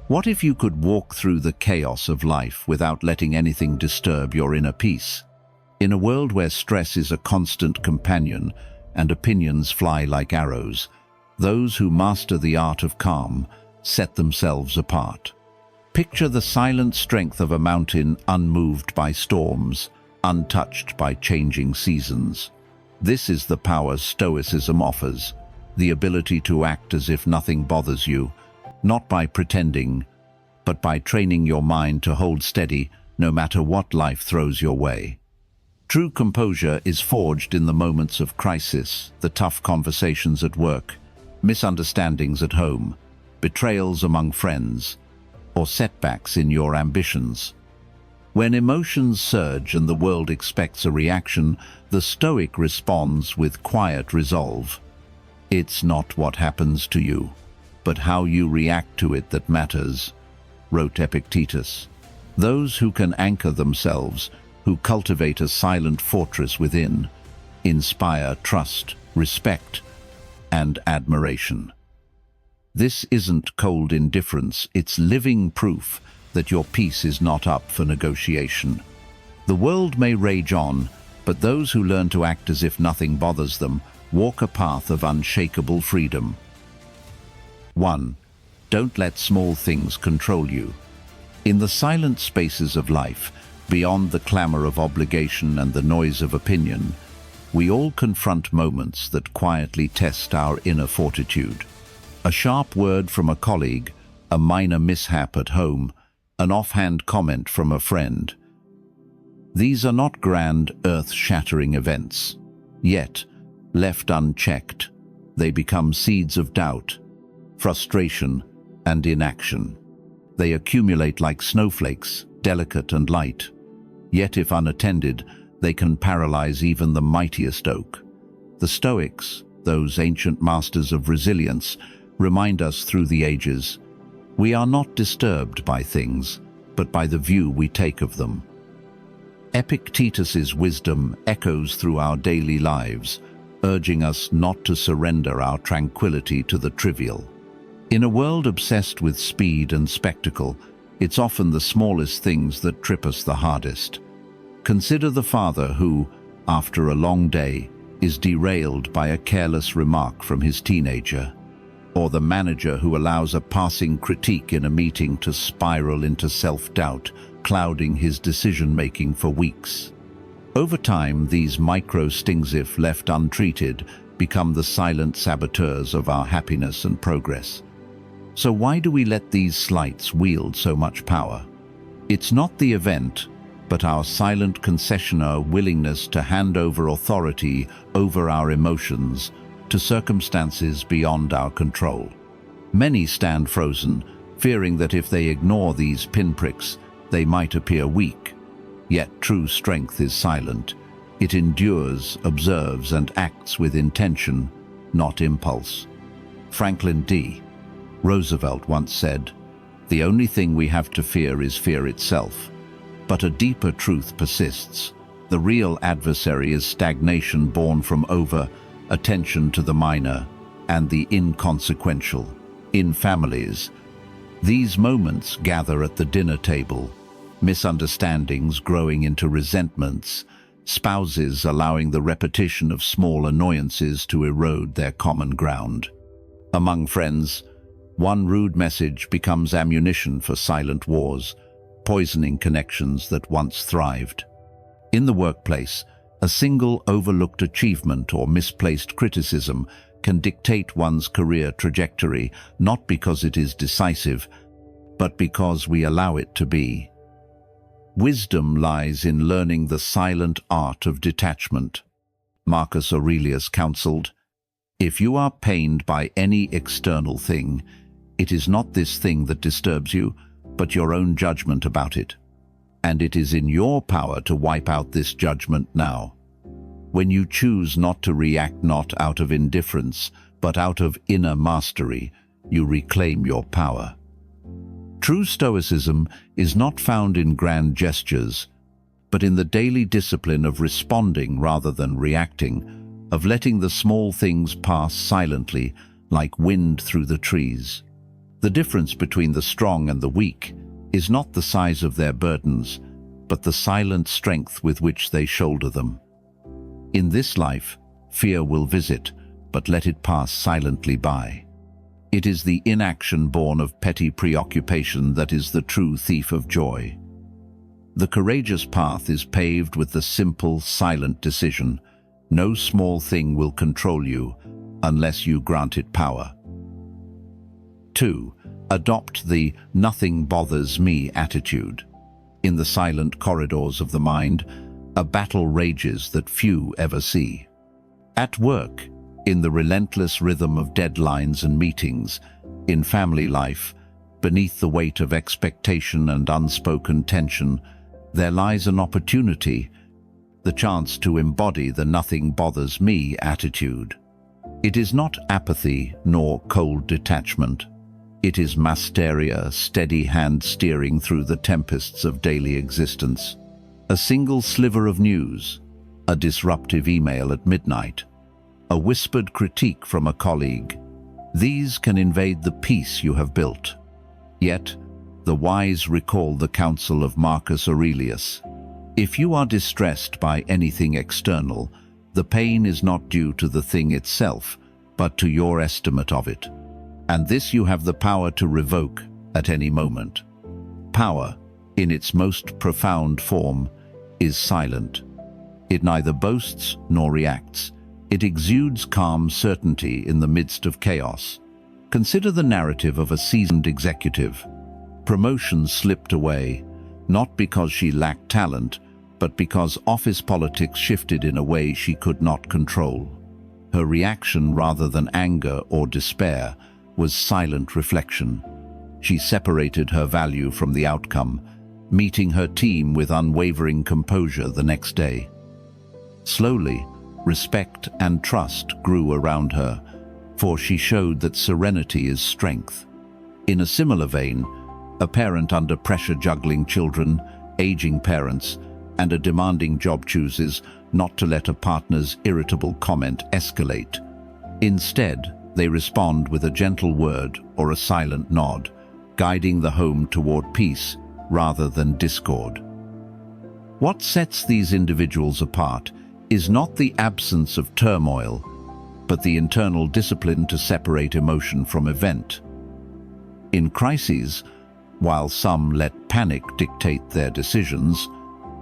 What if you could walk through the chaos of life without letting anything disturb your inner peace? In a world where stress is a constant companion and opinions fly like arrows, those who master the art of calm set themselves apart. Picture the silent strength of a mountain unmoved by storms, untouched by changing seasons. This is the power Stoicism offers, the ability to act as if nothing bothers you, not by pretending, but by training your mind to hold steady no matter what life throws your way. True composure is forged in the moments of crisis, the tough conversations at work, misunderstandings at home, betrayals among friends, or setbacks in your ambitions. When emotions surge and the world expects a reaction, the Stoic responds with quiet resolve. It's not what happens to you, but how you react to it that matters, wrote Epictetus. Those who can anchor themselves, who cultivate a silent fortress within, inspire trust, respect, and admiration. This isn't cold indifference, it's living proof that your peace is not up for negotiation. The world may rage on, but those who learn to act as if nothing bothers them walk a path of unshakable freedom. 1. Don't let small things control you. In the silent spaces of life, beyond the clamor of obligation and the noise of opinion, we all confront moments that quietly test our inner fortitude. A sharp word from a colleague, a minor mishap at home, an offhand comment from a friend. These are not grand, earth-shattering events. Yet, left unchecked, they become seeds of doubt, frustration, and inaction. They accumulate like snowflakes, delicate and light. Yet if unattended, they can paralyze even the mightiest oak. The Stoics, those ancient masters of resilience, remind us through the ages, we are not disturbed by things, but by the view we take of them. Epictetus's wisdom echoes through our daily lives, urging us not to surrender our tranquility to the trivial. In a world obsessed with speed and spectacle, it's often the smallest things that trip us the hardest. Consider the father who, after a long day, is derailed by a careless remark from his teenager, or the manager who allows a passing critique in a meeting to spiral into self-doubt, clouding his decision-making for weeks. Over time, these micro-stings, if left untreated, become the silent saboteurs of our happiness and progress. So why do we let these slights wield so much power? It's not the event, but our silent concessionaire willingness to hand over authority over our emotions to circumstances beyond our control. Many stand frozen, fearing that if they ignore these pinpricks, they might appear weak. Yet true strength is silent. It endures, observes, and acts with intention, not impulse. Franklin D. Roosevelt once said, "The only thing we have to fear is fear itself." But a deeper truth persists. The real adversary is stagnation born from attention to the minor and the inconsequential. In families, these moments gather at the dinner table, misunderstandings growing into resentments, spouses allowing the repetition of small annoyances to erode their common ground. Among friends, one rude message becomes ammunition for silent wars, poisoning connections that once thrived. In the workplace, a single overlooked achievement or misplaced criticism can dictate one's career trajectory, not because it is decisive, but because we allow it to be. Wisdom lies in learning the silent art of detachment. Marcus Aurelius counseled, "If you are pained by any external thing, it is not this thing that disturbs you, but your own judgment about it. And it is in your power to wipe out this judgment now. When you choose not to react not out of indifference, but out of inner mastery, you reclaim your power." True Stoicism is not found in grand gestures, but in the daily discipline of responding rather than reacting, of letting the small things pass silently like wind through the trees. The difference between the strong and the weak is not the size of their burdens, but the silent strength with which they shoulder them. In this life, fear will visit, but let it pass silently by. It is the inaction born of petty preoccupation that is the true thief of joy. The courageous path is paved with the simple, silent decision: no small thing will control you unless you grant it power. 2. Adopt the "nothing bothers me" attitude. In the silent corridors of the mind, a battle rages that few ever see. At work, in the relentless rhythm of deadlines and meetings, in family life, beneath the weight of expectation and unspoken tension, there lies an opportunity, the chance to embody the "nothing bothers me" attitude. It is not apathy nor cold detachment. It is masteria, steady hand steering through the tempests of daily existence. A single sliver of news, a disruptive email at midnight, a whispered critique from a colleague. These can invade the peace you have built. Yet, the wise recall the counsel of Marcus Aurelius. If you are distressed by anything external, the pain is not due to the thing itself, but to your estimate of it. And this you have the power to revoke at any moment. Power, in its most profound form, is silent. It neither boasts nor reacts. It exudes calm certainty in the midst of chaos. Consider the narrative of a seasoned executive. Promotion slipped away, not because she lacked talent, but because office politics shifted in a way she could not control. Her reaction, rather than anger or despair, was silent reflection. She separated her value from the outcome, meeting her team with unwavering composure the next day. Slowly, respect and trust grew around her, for she showed that serenity is strength. In a similar vein, a parent under pressure juggling children, aging parents, and a demanding job chooses not to let a partner's irritable comment escalate. Instead, they respond with a gentle word or a silent nod, guiding the home toward peace rather than discord. What sets these individuals apart is not the absence of turmoil, but the internal discipline to separate emotion from event. In crises, while some let panic dictate their decisions,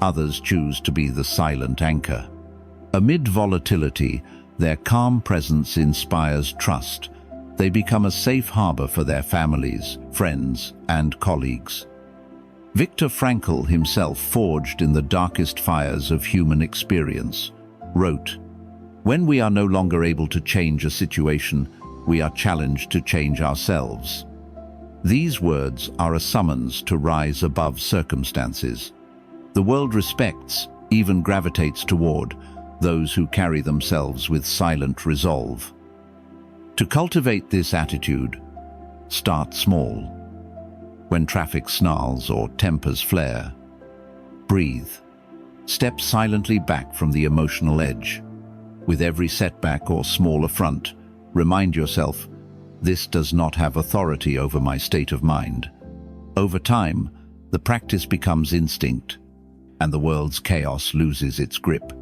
others choose to be the silent anchor. Amid volatility, their calm presence inspires trust. They become a safe harbor for their families, friends, and colleagues. Viktor Frankl, himself forged in the darkest fires of human experience, wrote, "When we are no longer able to change a situation, we are challenged to change ourselves." These words are a summons to rise above circumstances. The world respects, even gravitates toward, those who carry themselves with silent resolve. To cultivate this attitude, start small. When traffic snarls or tempers flare, breathe. Step silently back from the emotional edge. With every setback or small affront, remind yourself, this does not have authority over my state of mind. Over time, the practice becomes instinct, and the world's chaos loses its grip.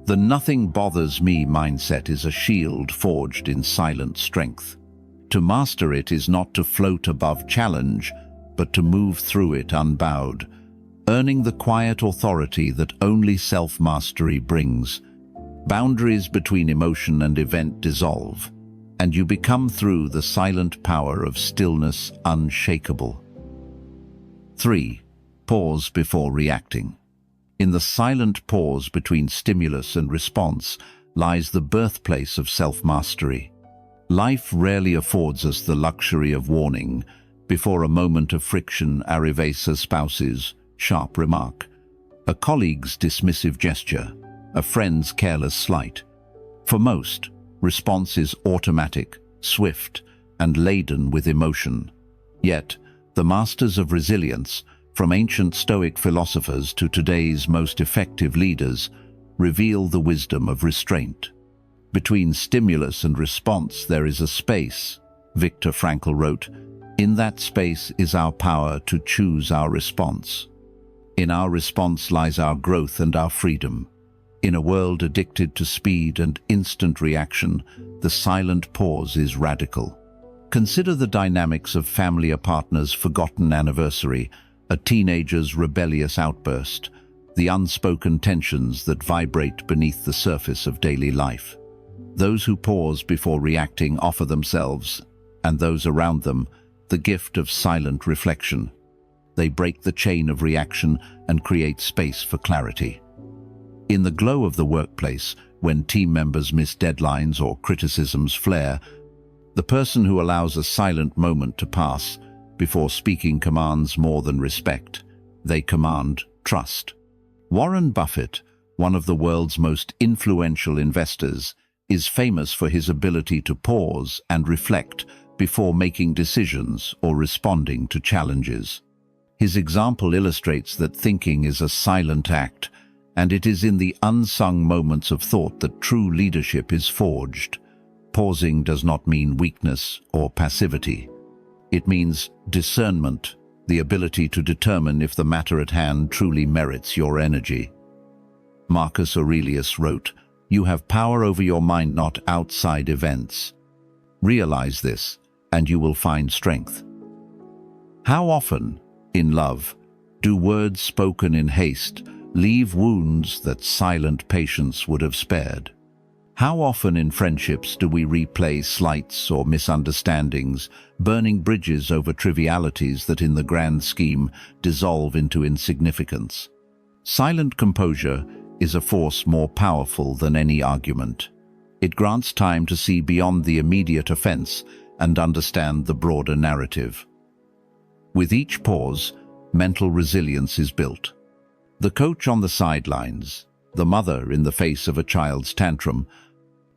The "nothing bothers me" mindset is a shield forged in silent strength. To master it is not to float above challenge, but to move through it unbowed, earning the quiet authority that only self-mastery brings. Boundaries between emotion and event dissolve, and you become, through the silent power of stillness, unshakable. 3. Pause before reacting. In the silent pause between stimulus and response lies the birthplace of self-mastery. Life rarely affords us the luxury of warning. Before a moment of friction, arrives a spouse's sharp remark, a colleague's dismissive gesture, a friend's careless slight. For most, response is automatic, swift, and laden with emotion. Yet, the masters of resilience, from ancient Stoic philosophers to today's most effective leaders, reveal the wisdom of restraint. Between stimulus and response there is a space, Viktor Frankl wrote, In that space is our power to choose our response. In our response lies our growth and our freedom. In a world addicted to speed and instant reaction, the silent pause is radical. Consider the dynamics of family, a partner's forgotten anniversary, a teenager's rebellious outburst, the unspoken tensions that vibrate beneath the surface of daily life. Those who pause before reacting offer themselves, and those around them, the gift of silent reflection. They break the chain of reaction and create space for clarity. In the glow of the workplace, when team members miss deadlines or criticisms flare, the person who allows a silent moment to pass before speaking commands more than respect. They command trust. Warren Buffett, one of the world's most influential investors, is famous for his ability to pause and reflect before making decisions or responding to challenges. His example illustrates that thinking is a silent act, and it is in the unsung moments of thought that true leadership is forged. Pausing does not mean weakness or passivity. It means discernment, the ability to determine if the matter at hand truly merits your energy. Marcus Aurelius wrote, "You have power over your mind, not outside events." Realize this, and you will find strength. How often, in love, do words spoken in haste leave wounds that silent patience would have spared? How often in friendships do we replay slights or misunderstandings, burning bridges over trivialities that in the grand scheme dissolve into insignificance? Silent composure is a force more powerful than any argument. It grants time to see beyond the immediate offense and understand the broader narrative. With each pause, mental resilience is built. The coach on the sidelines, the mother in the face of a child's tantrum,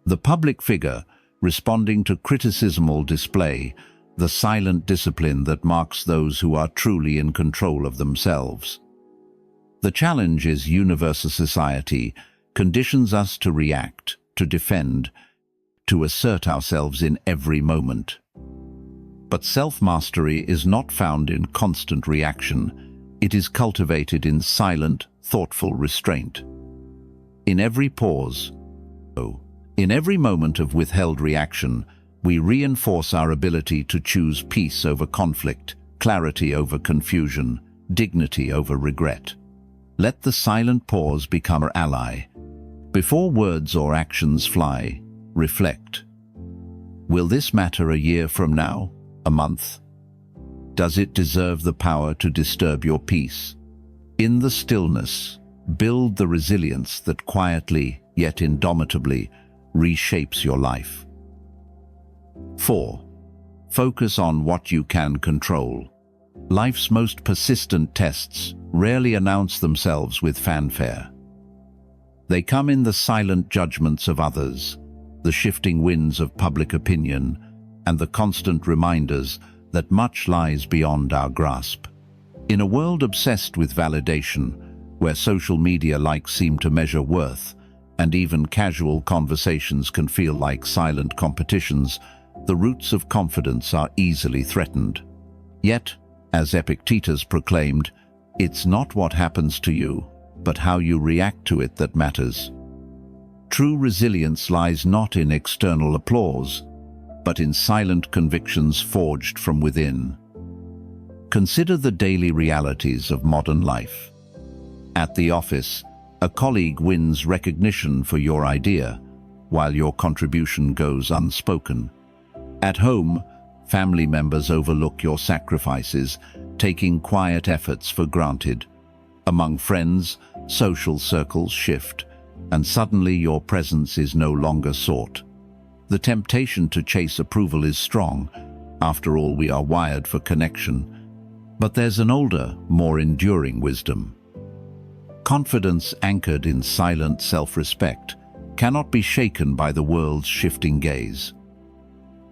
the public figure responding to criticismal display, the silent discipline that marks those who are truly in control of themselves. The challenge is universal. Society conditions us to react, to defend, to assert ourselves in every moment. But self-mastery is not found in constant reaction. It is cultivated in silent, thoughtful restraint. In every pause, in every moment of withheld reaction, we reinforce our ability to choose peace over conflict, clarity over confusion, dignity over regret. Let the silent pause become our ally. Before words or actions fly, reflect. Will this matter a year from now? A month? Does it deserve the power to disturb your peace? In the stillness, build the resilience that quietly, yet indomitably, reshapes your life. 4. Focus on what you can control. Life's most persistent tests rarely announce themselves with fanfare. They come in the silent judgments of others, the shifting winds of public opinion, and the constant reminders that much lies beyond our grasp. In a world obsessed with validation, where social media likes seem to measure worth, and even casual conversations can feel like silent competitions, the roots of confidence are easily threatened. Yet, as Epictetus proclaimed, it's not what happens to you, but how you react to it that matters. True resilience lies not in external applause, but in silent convictions forged from within. Consider the daily realities of modern life. At the office, a colleague wins recognition for your idea, while your contribution goes unspoken. At home, family members overlook your sacrifices, taking quiet efforts for granted. Among friends, social circles shift, and suddenly your presence is no longer sought. The temptation to chase approval is strong. After all, we are wired for connection. But there's an older, more enduring wisdom. Confidence anchored in silent self-respect cannot be shaken by the world's shifting gaze.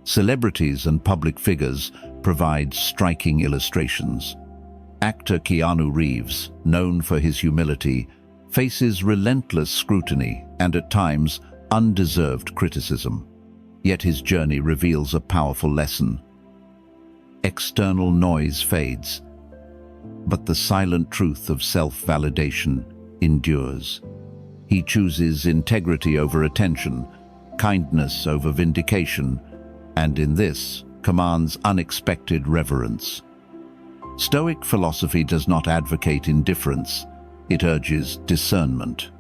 Celebrities and public figures provide striking illustrations. Actor Keanu Reeves, known for his humility, faces relentless scrutiny and at times undeserved criticism. Yet his journey reveals a powerful lesson. external noise fades. But the silent truth of self-validation endures. He chooses integrity over attention, kindness over vindication, and in this commands unexpected reverence. Stoic philosophy does not advocate indifference, it urges discernment.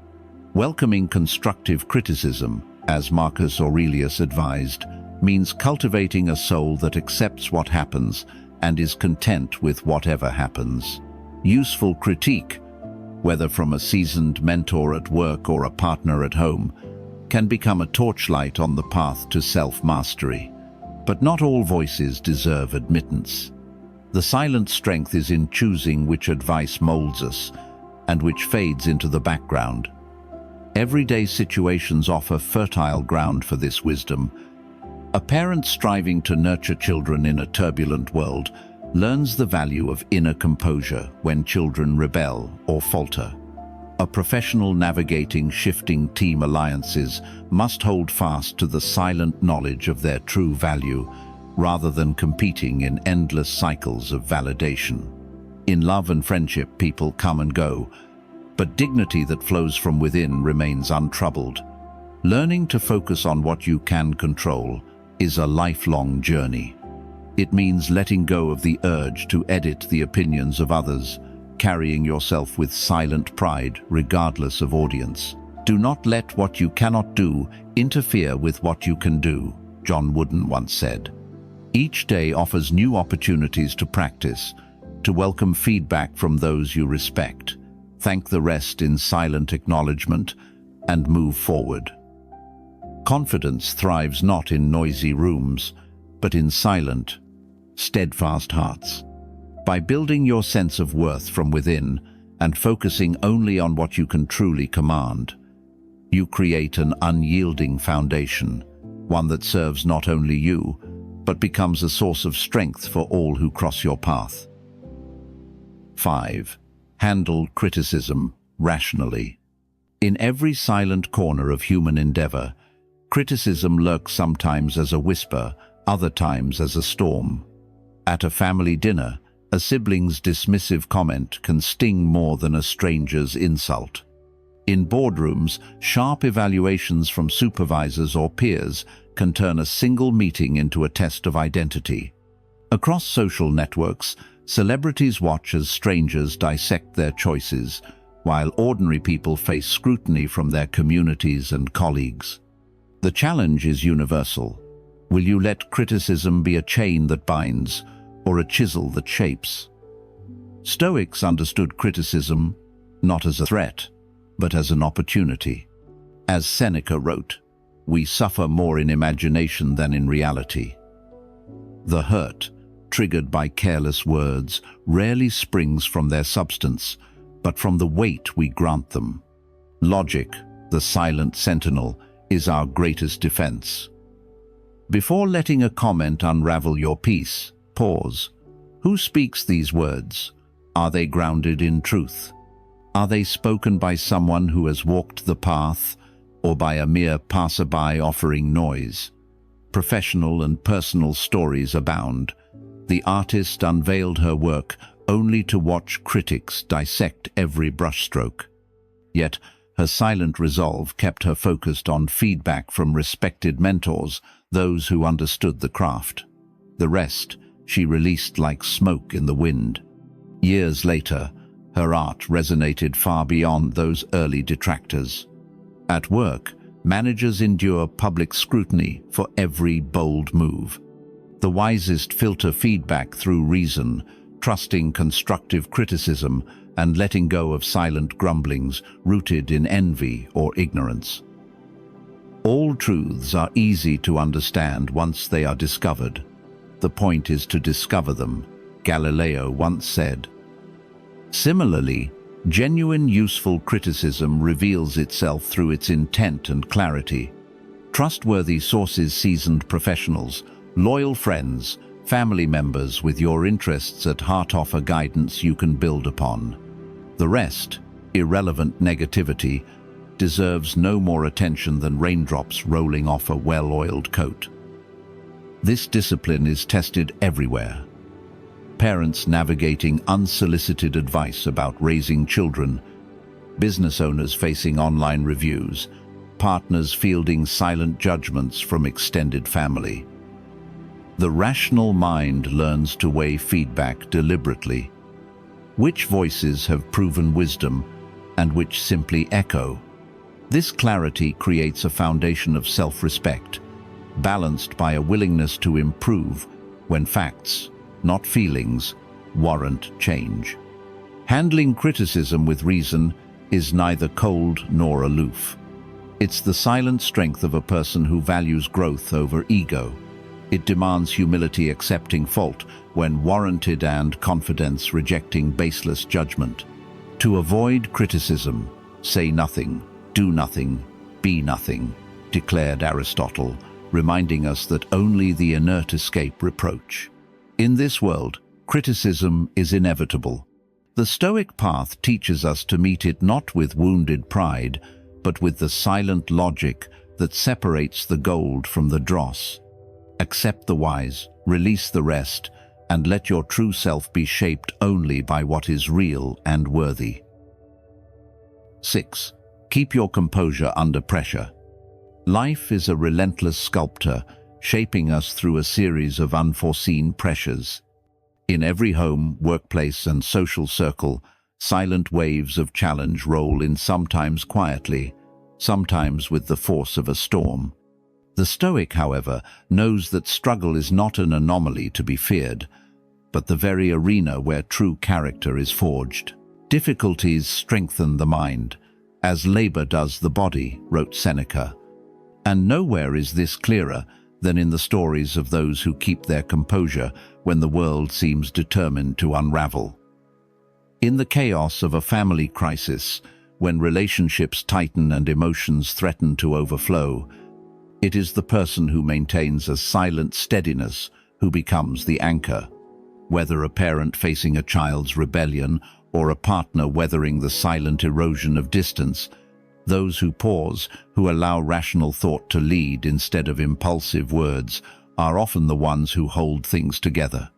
Welcoming constructive criticism, as Marcus Aurelius advised, means cultivating a soul that accepts what happens and is content with whatever happens. Useful critique, whether from a seasoned mentor at work or a partner at home, can become a torchlight on the path to self-mastery. But not all voices deserve admittance. The silent strength is in choosing which advice molds us and which fades into the background. Everyday situations offer fertile ground for this wisdom. A parent striving to nurture children in a turbulent world learns the value of inner composure when children rebel or falter. A professional navigating shifting team alliances must hold fast to the silent knowledge of their true value, rather than competing in endless cycles of validation. In love and friendship, people come and go, but dignity that flows from within remains untroubled. Learning to focus on what you can control is a lifelong journey. It means letting go of the urge to edit the opinions of others, carrying yourself with silent pride regardless of audience. Do not let what you cannot do interfere with what you can do, John Wooden once said. Each day offers new opportunities to practice, to welcome feedback from those you respect, thank the rest in silent acknowledgement, and move forward. Confidence thrives not in noisy rooms, but in silent, steadfast hearts. By building your sense of worth from within and focusing only on what you can truly command, you create an unyielding foundation, one that serves not only you, but becomes a source of strength for all who cross your path. 5. Handle criticism rationally. In every silent corner of human endeavor, criticism lurks sometimes as a whisper, other times as a storm. At a family dinner, a sibling's dismissive comment can sting more than a stranger's insult. In boardrooms, sharp evaluations from supervisors or peers can turn a single meeting into a test of identity. Across social networks, celebrities watch as strangers dissect their choices, while ordinary people face scrutiny from their communities and colleagues. The challenge is universal. Will you let criticism be a chain that binds, or a chisel that shapes? Stoics understood criticism not as a threat, but as an opportunity. As Seneca wrote, "We suffer more in imagination than in reality." The hurt, triggered by careless words, rarely springs from their substance, but from the weight we grant them. Logic, the silent sentinel, is our greatest defense. Before letting a comment unravel your peace, pause. Who speaks these words? Are they grounded in truth? Are they spoken by someone who has walked the path, or by a mere passerby offering noise? Professional and personal stories abound. The artist unveiled her work only to watch critics dissect every brushstroke. Yet, her silent resolve kept her focused on feedback from respected mentors, those who understood the craft. The rest she released like smoke in the wind. Years later, her art resonated far beyond those early detractors. At work, managers endure public scrutiny for every bold move. The wisest filter feedback through reason, trusting constructive criticism and letting go of silent grumblings rooted in envy or ignorance. All truths are easy to understand once they are discovered. The point is to discover them, Galileo once said. Similarly, genuine useful criticism reveals itself through its intent and clarity. Trustworthy sources, seasoned professionals, loyal friends, family members with your interests at heart offer guidance you can build upon. The rest, irrelevant negativity, deserves no more attention than raindrops rolling off a well-oiled coat. This discipline is tested everywhere, parents navigating unsolicited advice about raising children, business owners facing online reviews, partners fielding silent judgments from extended family. The rational mind learns to weigh feedback deliberately. Which voices have proven wisdom and which simply echo? This clarity creates a foundation of self-respect, balanced by a willingness to improve when facts, not feelings, warrant change. Handling criticism with reason is neither cold nor aloof. It's the silent strength of a person who values growth over ego. It demands humility, accepting fault when warranted, and confidence, rejecting baseless judgment. To avoid criticism, say nothing, do nothing, be nothing, declared Aristotle, reminding us that only the inert escape reproach. In this world, criticism is inevitable. The Stoic path teaches us to meet it not with wounded pride, but with the silent logic that separates the gold from the dross. Accept the wise, release the rest, and let your true self be shaped only by what is real and worthy. 6. Keep your composure under pressure. Life is a relentless sculptor, shaping us through a series of unforeseen pressures. In every home, workplace, and social circle, silent waves of challenge roll in, sometimes quietly, sometimes with the force of a storm. The Stoic, however, knows that struggle is not an anomaly to be feared, but the very arena where true character is forged. Difficulties strengthen the mind, as labor does the body, wrote Seneca. And nowhere is this clearer than in the stories of those who keep their composure when the world seems determined to unravel. In the chaos of a family crisis, when relationships tighten and emotions threaten to overflow, it is the person who maintains a silent steadiness who becomes the anchor. Whether a parent facing a child's rebellion or a partner weathering the silent erosion of distance, those who pause, who allow rational thought to lead instead of impulsive words, are often the ones who hold things together.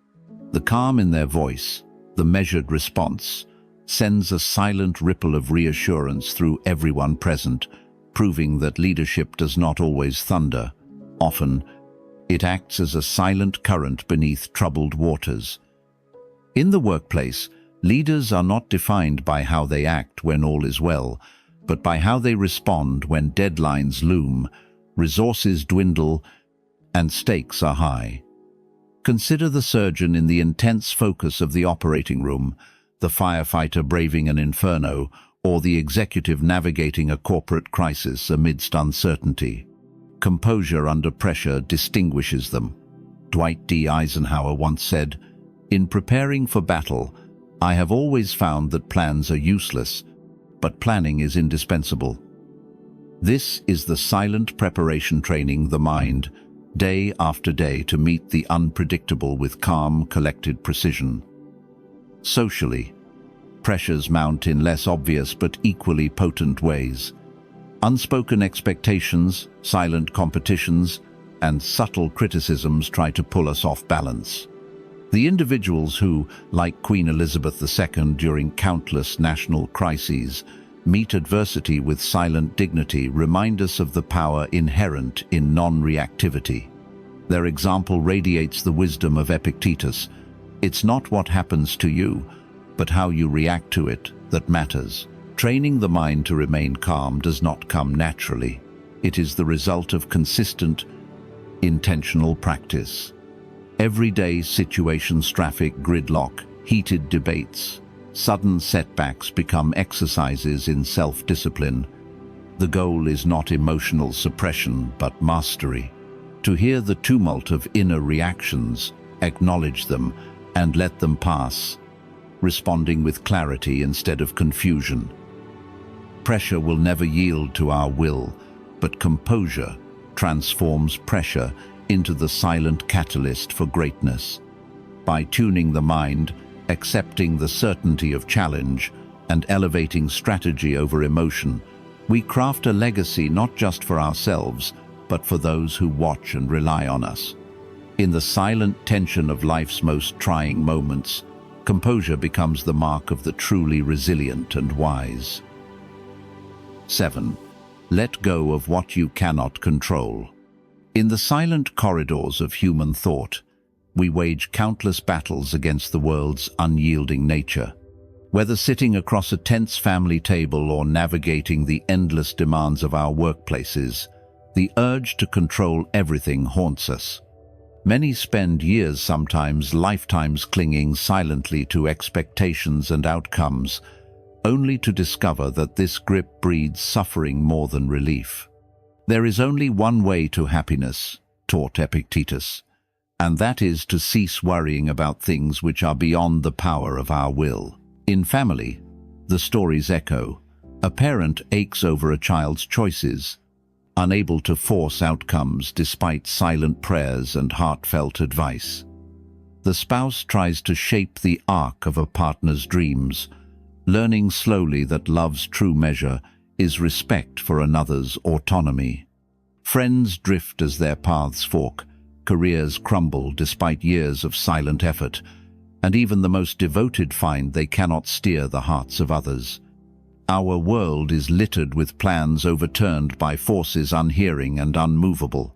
The calm in their voice, the measured response, sends a silent ripple of reassurance through everyone present, proving that leadership does not always thunder. Often, it acts as a silent current beneath troubled waters. In the workplace, leaders are not defined by how they act when all is well, but by how they respond when deadlines loom, resources dwindle, and stakes are high. Consider the surgeon in the intense focus of the operating room, the firefighter braving an inferno, or the executive navigating a corporate crisis amidst uncertainty. Composure under pressure distinguishes them. Dwight D. Eisenhower once said, "In preparing for battle, I have always found that plans are useless, but planning is indispensable." This is the silent preparation training the mind, day after day, to meet the unpredictable with calm, collected precision. Socially, pressures mount in less obvious but equally potent ways. Unspoken expectations, silent competitions, and subtle criticisms try to pull us off balance. The individuals who, like Queen Elizabeth II during countless national crises, meet adversity with silent dignity, remind us of the power inherent in non-reactivity. Their example radiates the wisdom of Epictetus. It's not what happens to you, but how you react to it that matters. Training the mind to remain calm does not come naturally. It is the result of consistent, intentional practice. Everyday situations, traffic, gridlock, heated debates, sudden setbacks become exercises in self-discipline. The goal is not emotional suppression, but mastery. To hear the tumult of inner reactions, acknowledge them, and let them pass, responding with clarity instead of confusion. Pressure will never yield to our will, but composure transforms pressure into the silent catalyst for greatness. By tuning the mind, accepting the certainty of challenge, and elevating strategy over emotion, we craft a legacy not just for ourselves, but for those who watch and rely on us. In the silent tension of life's most trying moments, composure becomes the mark of the truly resilient and wise. 7. Let go of what you cannot control. In the silent corridors of human thought, we wage countless battles against the world's unyielding nature. Whether sitting across a tense family table or navigating the endless demands of our workplaces, the urge to control everything haunts us. Many spend years, sometimes lifetimes, clinging silently to expectations and outcomes, only to discover that this grip breeds suffering more than relief. There is only one way to happiness, taught Epictetus, and that is to cease worrying about things which are beyond the power of our will. In family, the stories echo. A parent aches over a child's choices, unable to force outcomes despite silent prayers and heartfelt advice. The spouse tries to shape the arc of a partner's dreams, learning slowly that love's true measure is respect for another's autonomy. Friends drift as their paths fork, careers crumble despite years of silent effort, and even the most devoted find they cannot steer the hearts of others. Our world is littered with plans overturned by forces unhearing and unmovable.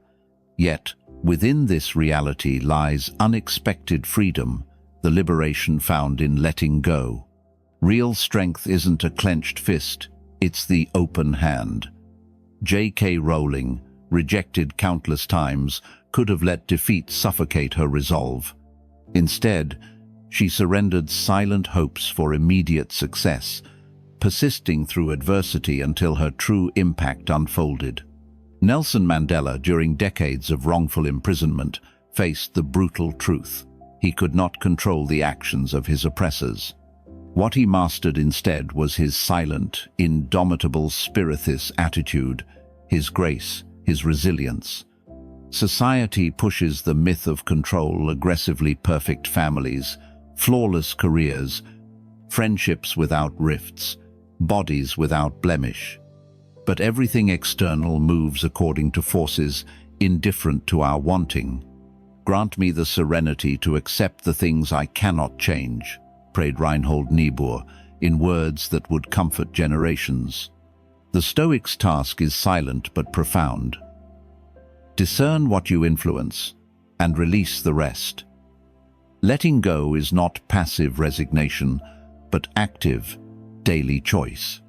Yet, within this reality lies unexpected freedom, the liberation found in letting go. Real strength isn't a clenched fist, it's the open hand. J.K. Rowling, rejected countless times, could have let defeat suffocate her resolve. Instead, she surrendered silent hopes for immediate success, persisting through adversity until her true impact unfolded. Nelson Mandela, during decades of wrongful imprisonment, faced the brutal truth. He could not control the actions of his oppressors. What he mastered instead was his silent, indomitable spirituous attitude, his grace, his resilience. Society pushes the myth of control, aggressively perfect families, flawless careers, friendships without rifts, bodies without blemish. But everything external moves according to forces indifferent to our wanting. Grant me the serenity to accept the things I cannot change, prayed Reinhold Niebuhr, in words that would comfort generations. The Stoic's task is silent but profound. Discern what you influence, and release the rest. Letting go is not passive resignation, but active, daily choice.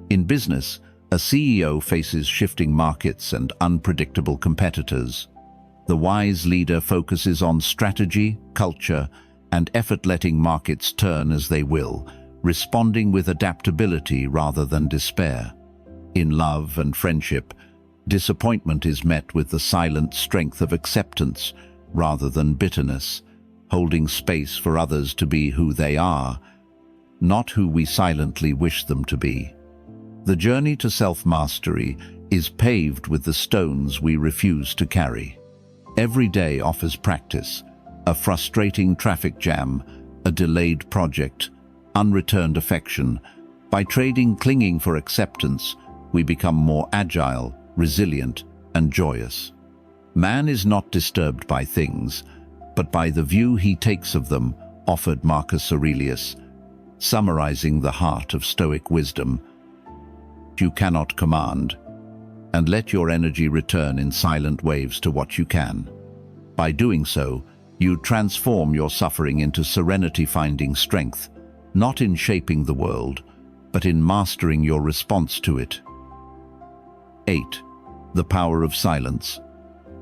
In business, a CEO faces shifting markets and unpredictable competitors. The wise leader focuses on strategy, culture, and effort, letting markets turn as they will, responding with adaptability rather than despair. In love and friendship, disappointment is met with the silent strength of acceptance rather than bitterness, holding space for others to be who they are, not who we silently wish them to be. The journey to self-mastery is paved with the stones we refuse to carry. Every day offers practice, a frustrating traffic jam, a delayed project, unreturned affection. By trading clinging for acceptance, we become more agile, resilient, and joyous. Man is not disturbed by things, but by the view he takes of them, offered Marcus Aurelius, summarizing the heart of Stoic wisdom. You cannot command, and let your energy return in silent waves to what you can. By doing so, you transform your suffering into serenity, finding strength, not in shaping the world, but in mastering your response to it. 8. The power of silence.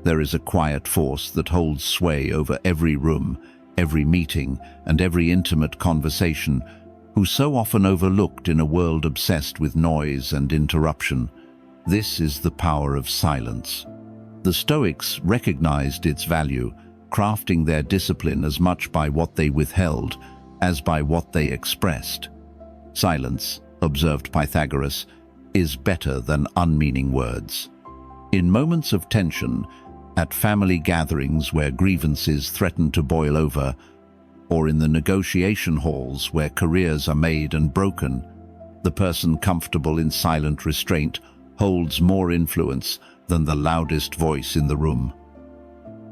There is a quiet force that holds sway over every room, every meeting, and every intimate conversation, who so often overlooked in a world obsessed with noise and interruption. This is the power of silence. The Stoics recognized its value, crafting their discipline as much by what they withheld as by what they expressed. Silence, observed Pythagoras, is better than unmeaning words. In moments of tension, at family gatherings where grievances threaten to boil over, or in the negotiation halls where careers are made and broken, the person comfortable in silent restraint holds more influence than the loudest voice in the room.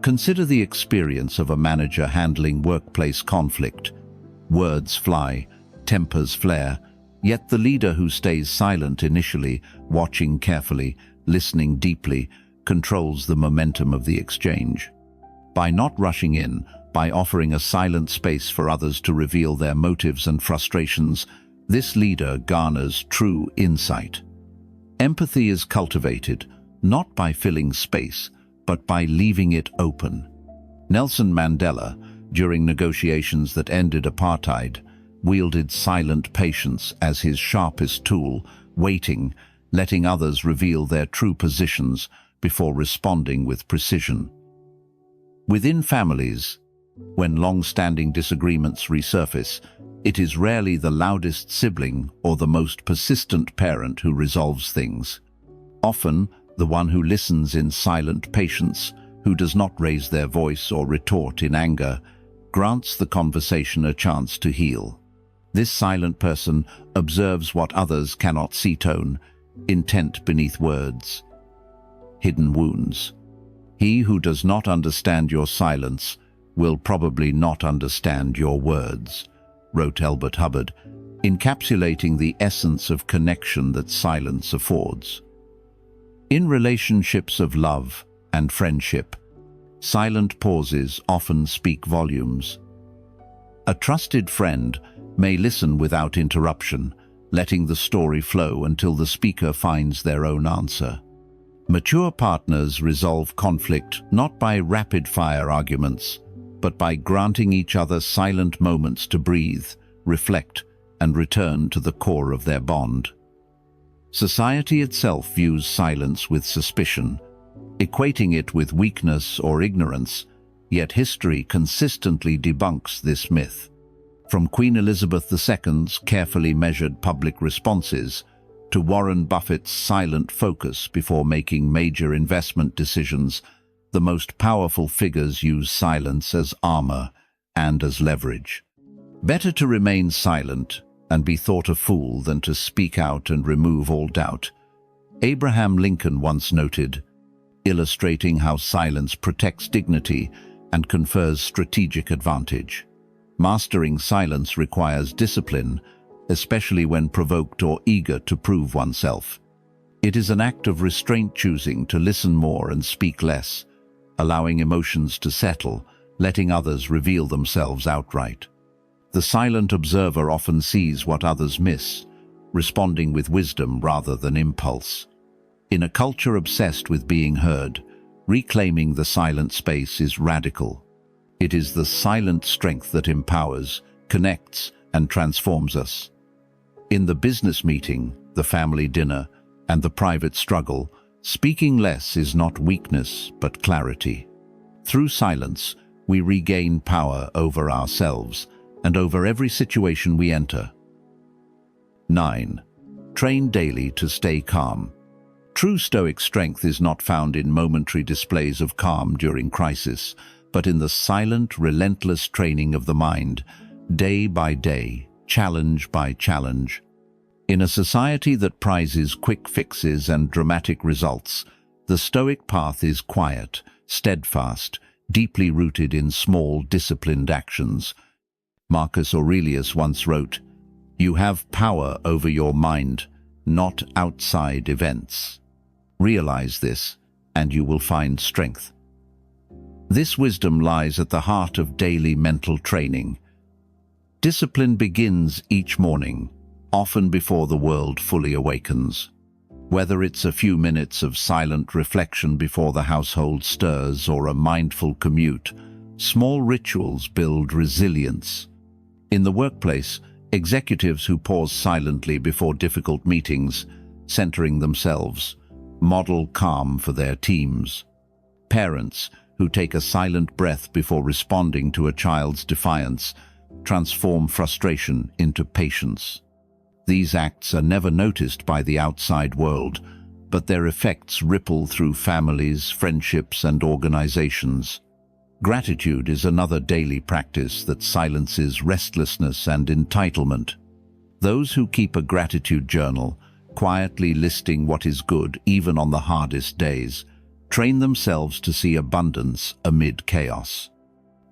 Consider the experience of a manager handling workplace conflict. Words fly, tempers flare, yet the leader who stays silent initially, watching carefully, listening deeply, controls the momentum of the exchange. By not rushing in, by offering a silent space for others to reveal their motives and frustrations, this leader garners true insight. Empathy is cultivated, not by filling space, but by leaving it open. Nelson Mandela, during negotiations that ended apartheid, wielded silent patience as his sharpest tool, waiting, letting others reveal their true positions before responding with precision. Within families, when long-standing disagreements resurface, it is rarely the loudest sibling or the most persistent parent who resolves things. Often, the one who listens in silent patience, who does not raise their voice or retort in anger, grants the conversation a chance to heal. This silent person observes what others cannot see: tone, intent beneath words, hidden wounds. He who does not understand your silence will probably not understand your words, wrote Albert Hubbard, encapsulating the essence of connection that silence affords. In relationships of love and friendship, silent pauses often speak volumes. A trusted friend may listen without interruption, letting the story flow until the speaker finds their own answer. Mature partners resolve conflict not by rapid-fire arguments, but by granting each other silent moments to breathe, reflect, and return to the core of their bond. Society itself views silence with suspicion, equating it with weakness or ignorance, yet history consistently debunks this myth. From Queen Elizabeth II's carefully measured public responses to Warren Buffett's silent focus before making major investment decisions, the most powerful figures use silence as armor and as leverage. Better to remain silent and be thought a fool than to speak out and remove all doubt. Abraham Lincoln once noted, illustrating how silence protects dignity and confers strategic advantage. Mastering silence requires discipline, especially when provoked or eager to prove oneself. It is an act of restraint, choosing to listen more and speak less, allowing emotions to settle, letting others reveal themselves outright. The silent observer often sees what others miss, responding with wisdom rather than impulse. In a culture obsessed with being heard, reclaiming the silent space is radical. It is the silent strength that empowers, connects, and transforms us. In the business meeting, the family dinner, and the private struggle, speaking less is not weakness but clarity. Through silence, we regain power over ourselves and over every situation we enter. 9. Train daily to stay calm. True Stoic strength is not found in momentary displays of calm during crisis, but in the silent, relentless training of the mind, day by day, challenge by challenge. In a society that prizes quick fixes and dramatic results, the Stoic path is quiet, steadfast, deeply rooted in small, disciplined actions. Marcus Aurelius once wrote, "You have power over your mind, not outside events. Realize this, and you will find strength." This wisdom lies at the heart of daily mental training. Discipline begins each morning, often before the world fully awakens. Whether it's a few minutes of silent reflection before the household stirs or a mindful commute, small rituals build resilience. In the workplace, executives who pause silently before difficult meetings, centering themselves, model calm for their teams. Parents who take a silent breath before responding to a child's defiance transform frustration into patience. These acts are never noticed by the outside world, but their effects ripple through families, friendships, and organizations. Gratitude is another daily practice that silences restlessness and entitlement. Those who keep a gratitude journal, quietly listing what is good even on the hardest days, train themselves to see abundance amid chaos.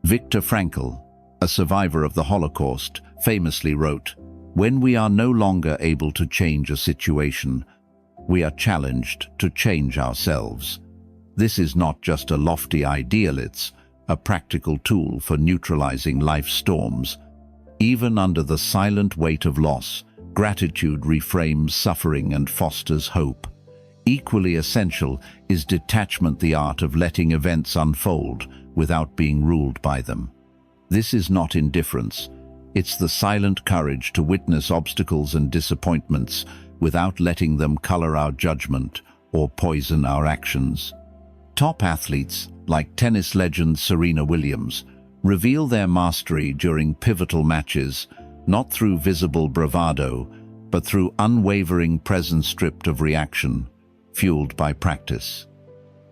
Viktor Frankl, a survivor of the Holocaust, famously wrote, "When we are no longer able to change a situation, we are challenged to change ourselves." This is not just a lofty ideal, it's a practical tool for neutralizing life's storms. Even under the silent weight of loss, gratitude reframes suffering and fosters hope. Equally essential is detachment, the art of letting events unfold without being ruled by them. This is not indifference. It's the silent courage to witness obstacles and disappointments without letting them color our judgment or poison our actions. Top athletes, like tennis legend Serena Williams, reveal their mastery during pivotal matches, not through visible bravado, but through unwavering presence stripped of reaction, fueled by practice.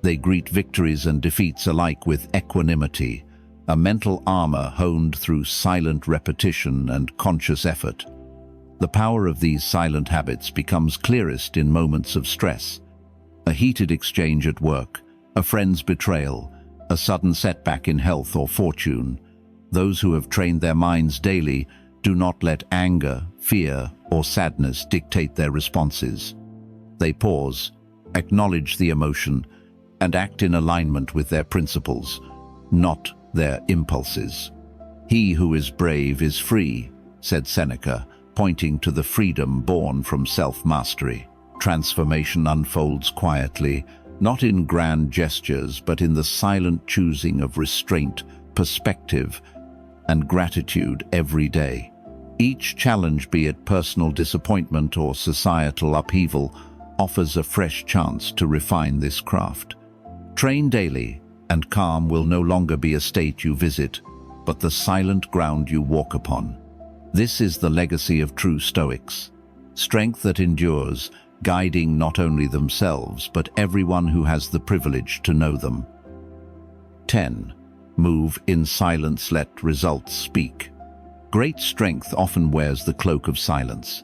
They greet victories and defeats alike with equanimity, a mental armor honed through silent repetition and conscious effort. The power of these silent habits becomes clearest in moments of stress. A heated exchange at work, a friend's betrayal, a sudden setback in health or fortune. Those who have trained their minds daily do not let anger, fear, or sadness dictate their responses. They pause, acknowledge the emotion, and act in alignment with their principles, not their impulses. "He who is brave is free," said Seneca, pointing to the freedom born from self-mastery. Transformation unfolds quietly, not in grand gestures, but in the silent choosing of restraint, perspective, and gratitude every day. Each challenge, be it personal disappointment or societal upheaval, offers a fresh chance to refine this craft. Train daily, and calm will no longer be a state you visit, but the silent ground you walk upon. This is the legacy of true Stoics. Strength that endures, guiding not only themselves, but everyone who has the privilege to know them. 10. Move in silence, let results speak. Great strength often wears the cloak of silence.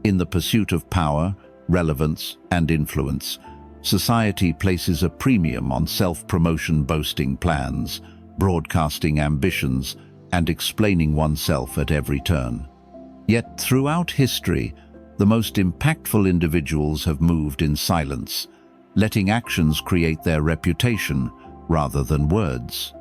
In the pursuit of power, relevance, and influence, society places a premium on self-promotion, boasting plans, broadcasting ambitions, and explaining oneself at every turn. Yet throughout history, the most impactful individuals have moved in silence, letting actions create their reputation rather than words.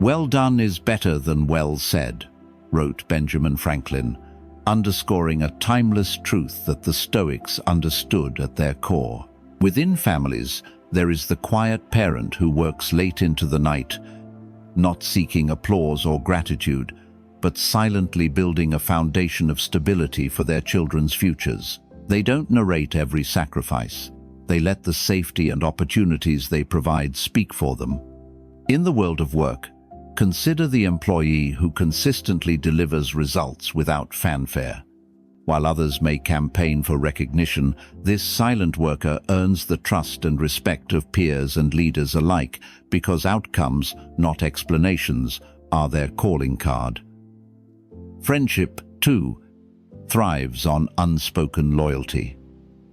"Well done is better than well said," wrote Benjamin Franklin, underscoring a timeless truth that the Stoics understood at their core. Within families, there is the quiet parent who works late into the night, not seeking applause or gratitude, but silently building a foundation of stability for their children's futures. They don't narrate every sacrifice. They let the safety and opportunities they provide speak for them. In the world of work, consider the employee who consistently delivers results without fanfare. While others may campaign for recognition, this silent worker earns the trust and respect of peers and leaders alike because outcomes, not explanations, are their calling card. Friendship, too, thrives on unspoken loyalty.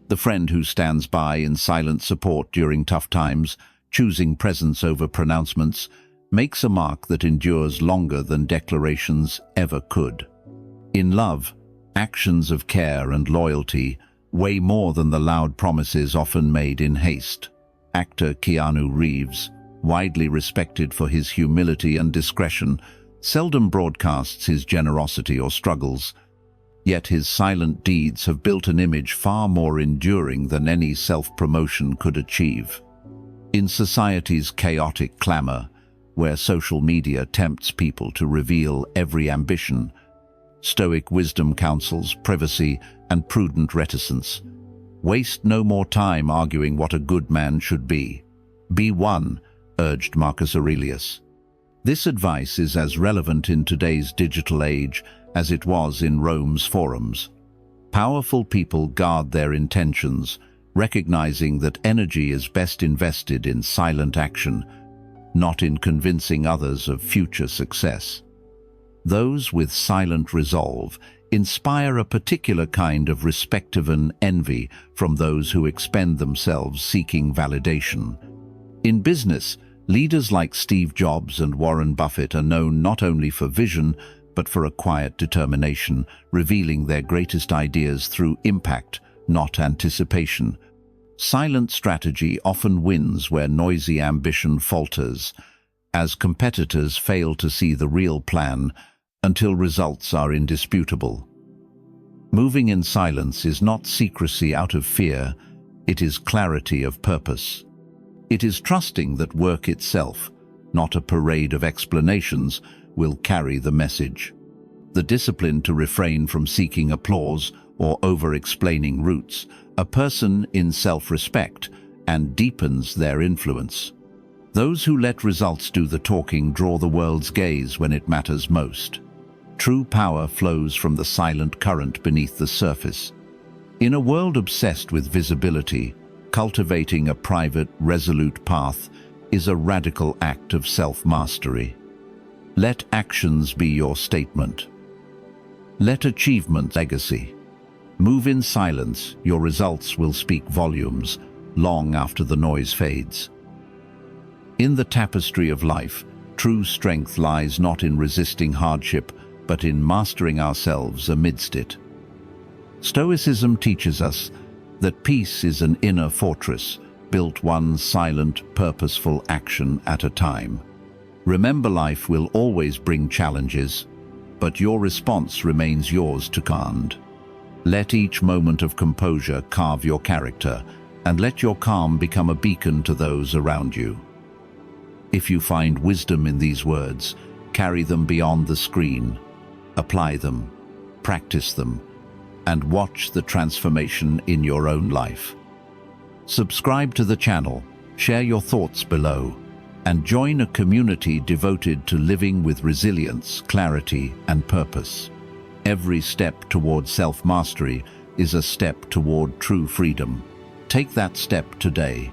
The friend who stands by in silent support during tough times, choosing presence over pronouncements, makes a mark that endures longer than declarations ever could. In love, actions of care and loyalty weigh more than the loud promises often made in haste. Actor Keanu Reeves, widely respected for his humility and discretion, seldom broadcasts his generosity or struggles, yet his silent deeds have built an image far more enduring than any self-promotion could achieve. In society's chaotic clamor, where social media tempts people to reveal every ambition, Stoic wisdom counsels privacy and prudent reticence. Waste no more time arguing what a good man should be. Be one, urged Marcus Aurelius. This advice is as relevant in today's digital age as it was in Rome's forums. Powerful people guard their intentions, recognizing that energy is best invested in silent action, not in convincing others of future success. Those with silent resolve inspire a particular kind of respect and envy from those who expend themselves seeking validation. In business, leaders like Steve Jobs and Warren Buffett are known not only for vision, but for a quiet determination, revealing their greatest ideas through impact, not anticipation. Silent strategy often wins where noisy ambition falters, as competitors fail to see the real plan until results are indisputable. Moving in silence is not secrecy out of fear, it is clarity of purpose. It is trusting that work itself, not a parade of explanations, will carry the message. The discipline to refrain from seeking applause or over-explaining roots a person in self-respect and deepens their influence. Those who let results do the talking draw the world's gaze when it matters most. True power flows from the silent current beneath the surface. In a world obsessed with visibility, cultivating a private, resolute path is a radical act of self-mastery. Let actions be your statement. Let achievement legacy. Move in silence, your results will speak volumes, long after the noise fades. In the tapestry of life, true strength lies not in resisting hardship, but in mastering ourselves amidst it. Stoicism teaches us that peace is an inner fortress, built one silent, purposeful action at a time. Remember, life will always bring challenges, but your response remains yours to command. Let each moment of composure carve your character, and let your calm become a beacon to those around you. If you find wisdom in these words, carry them beyond the screen. Apply them, practice them, and watch the transformation in your own life. Subscribe to the channel, share your thoughts below, and join a community devoted to living with resilience, clarity, and purpose. Every step toward self-mastery is a step toward true freedom. Take that step today.